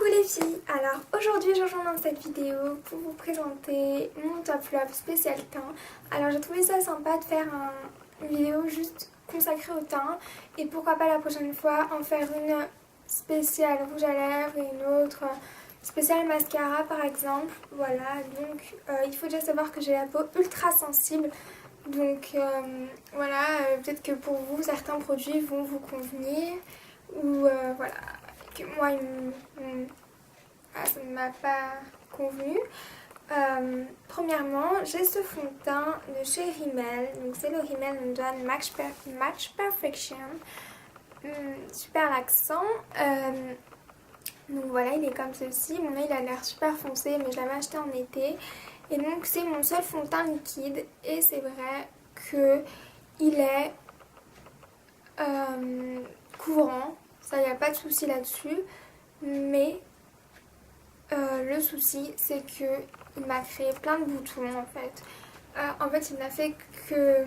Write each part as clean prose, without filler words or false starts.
les filles, alors aujourd'hui je rejoins dans cette vidéo pour vous présenter mon top flop spécial teint. Alors j'ai trouvé ça sympa de faire une vidéo juste consacrée au teint et pourquoi pas la prochaine fois en faire une spéciale rouge à lèvres et une autre spéciale mascara par exemple. Voilà, donc il faut déjà savoir que j'ai la peau ultra sensible. Donc voilà, peut-être que pour vous certains produits vont vous convenir ou voilà, que moi ça ne m'a pas convenu. Premièrement, j'ai ce fond de teint de chez Rimmel, donc c'est le Rimmel London Match Perfection, super accent. Donc voilà, il est comme ceci. Mon œil il a l'air super foncé, mais je l'avais acheté en été. Et donc c'est mon seul fond de teint liquide. Et c'est vrai que il est couvrant. Ça, il n'y a pas de souci là-dessus. Mais le souci, c'est que il m'a créé plein de boutons en fait. En fait, il n'a fait que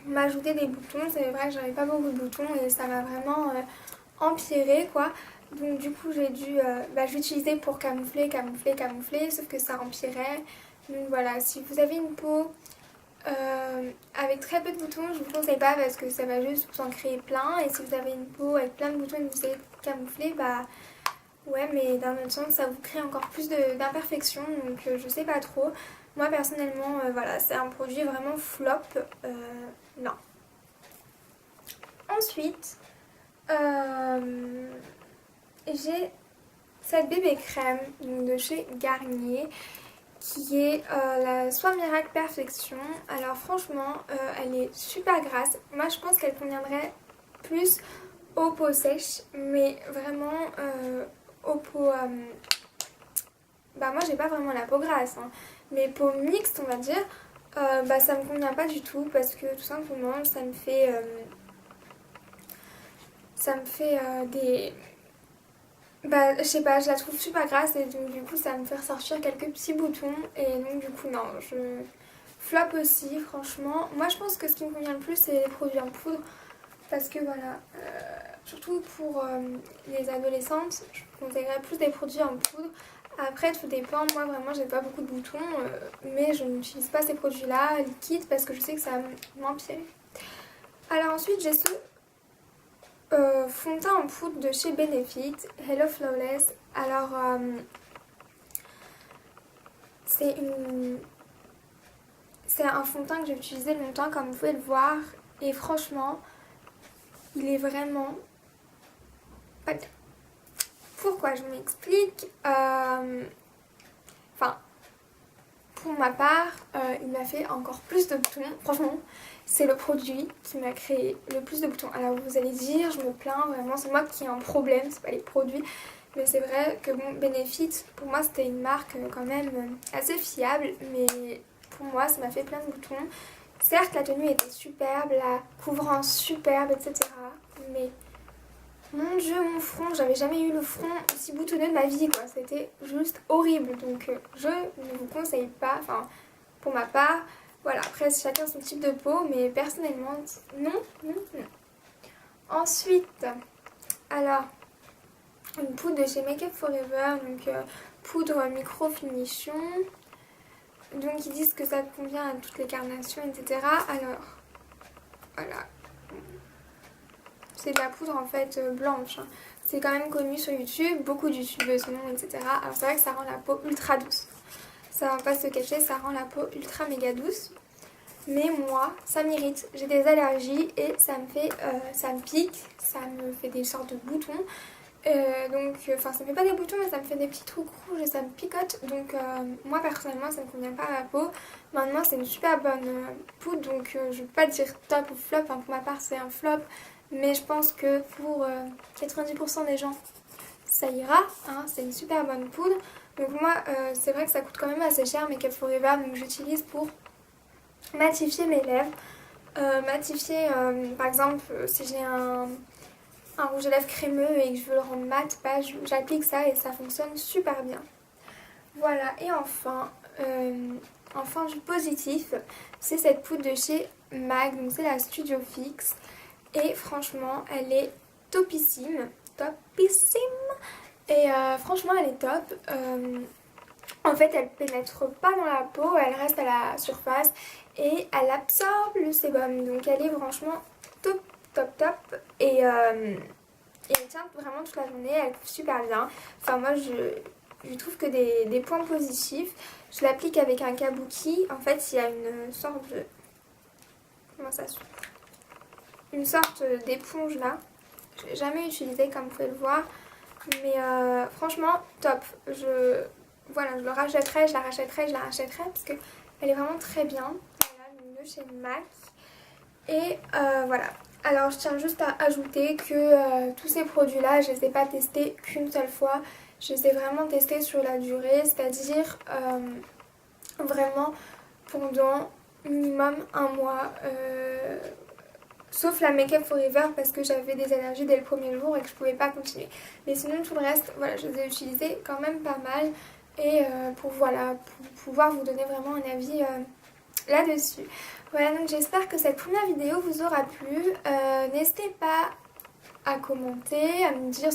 m'ajouter des boutons. C'est vrai que j'avais pas beaucoup de boutons et ça m'a vraiment empiré quoi. Donc du coup j'ai dû l'utiliser pour camoufler, sauf que ça empirait. Donc voilà, si vous avez une peau avec très peu de boutons, je vous conseille pas parce que ça va juste vous en créer plein. Et si vous avez une peau avec plein de boutons et que vous savez camoufler, bah ouais, mais d'un autre sens ça vous crée encore plus d'imperfections. Donc je sais pas trop. Moi personnellement, voilà, c'est un produit vraiment flop. Non. Ensuite, j'ai cette bébé crème de chez Garnier qui est la Soie Miracle Perfection. Alors franchement, elle est super grasse. Moi je pense qu'elle conviendrait plus aux peaux sèches, mais vraiment aux peaux... bah moi j'ai pas vraiment la peau grasse, hein, mais peau mixte on va dire, bah ça me convient pas du tout parce que tout simplement ça me fait des... Bah je sais pas, je la trouve super grasse et donc du coup ça me fait ressortir quelques petits boutons et donc du coup non, je flop aussi franchement. Moi je pense que ce qui me convient le plus c'est les produits en poudre parce que voilà, surtout pour les adolescentes, je conseillerais plus des produits en poudre. Après tout dépend, moi vraiment j'ai pas beaucoup de boutons mais je n'utilise pas ces produits là liquides parce que je sais que ça va m'empirer. Alors ensuite j'ai ce fond de teint en poudre de chez Benefit, Hello Flawless. Alors c'est un fond de teint que j'ai utilisé longtemps comme vous pouvez le voir et franchement il est vraiment pas bien. Pourquoi? Je m'explique. Enfin, pour ma part, il m'a fait encore plus de boutons. Franchement, c'est le produit qui m'a créé le plus de boutons. Alors vous allez dire, je me plains, vraiment, c'est moi qui ai un problème, c'est pas les produits. Mais c'est vrai que bon, Benefit, pour moi c'était une marque quand même assez fiable. Mais pour moi, ça m'a fait plein de boutons. Certes, la tenue était superbe, la couvrance superbe, etc. Mais... mon dieu, mon front, j'avais jamais eu le front aussi boutonneux de ma vie quoi, c'était juste horrible. Donc je ne vous conseille pas, enfin pour ma part, voilà, après chacun son type de peau, mais personnellement, non, non, non. Ensuite, alors, une poudre de chez Make Up Forever, donc poudre micro finition. Donc ils disent que ça convient à toutes les carnations, etc. Alors, voilà. C'est de la poudre en fait blanche. Hein. C'est quand même connu sur YouTube, beaucoup de youtubeuses l'ont, etc. Alors c'est vrai que ça rend la peau ultra douce. Ça va pas se cacher, ça rend la peau ultra méga douce. Mais moi, ça m'irrite. J'ai des allergies et ça me fait, ça me pique, ça me fait des sortes de boutons. Enfin ça me fait pas des boutons mais ça me fait des petits trucs rouges et ça me picote. Donc moi personnellement ça me convient pas à ma peau. Maintenant c'est une super bonne poudre donc je peux pas dire top ou flop. Hein, pour ma part c'est un flop. Mais je pense que pour 90% des gens, ça ira. Hein, c'est une super bonne poudre. Donc moi, c'est vrai que ça coûte quand même assez cher, Make Up Forever. Donc j'utilise pour matifier mes lèvres. Matifier, par exemple, si j'ai un rouge à lèvres crémeux et que je veux le rendre mat, bah, j'applique ça et ça fonctionne super bien. Voilà, et enfin du positif, c'est cette poudre de chez MAC. Donc c'est la Studio Fix. Et franchement, elle est topissime, topissime. Et franchement elle est top. En fait elle pénètre pas dans la peau, elle reste à la surface et elle absorbe le sébum. Donc elle est franchement top top top. Et elle tient vraiment toute la journée, elle couvre super bien. Enfin moi je trouve que des points positifs. Je l'applique avec un kabuki. En fait il y a une sorte de... Comment ça s'appelle, une sorte d'éponge là. Je l'ai jamais utilisée comme vous pouvez le voir. Mais franchement top. Voilà, je le rachèterai, je la rachèterai, je la rachèterai parce qu'elle est vraiment très bien. Voilà, de chez MAC. Et voilà. Alors je tiens juste à ajouter que tous ces produits là je les ai pas testés qu'une seule fois. Je les ai vraiment testés sur la durée, c'est-à-dire vraiment pendant minimum un mois. Sauf la Make Up Forever parce que j'avais des allergies dès le premier jour et que je pouvais pas continuer. Mais sinon tout le reste, voilà, je les ai utilisés quand même pas mal. Et pour pouvoir vous donner vraiment un avis là-dessus. Voilà, donc j'espère que cette première vidéo vous aura plu. N'hésitez pas à commenter, à me dire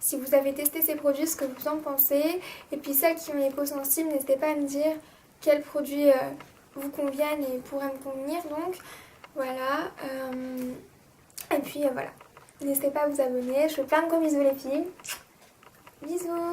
si vous avez testé ces produits, ce que vous en pensez. Et puis celles qui ont les peaux sensibles, n'hésitez pas à me dire quels produits vous conviennent et pourraient me convenir. Donc voilà. Et puis voilà. N'hésitez pas à vous abonner. Je fais plein de gros bisous les filles. Bisous.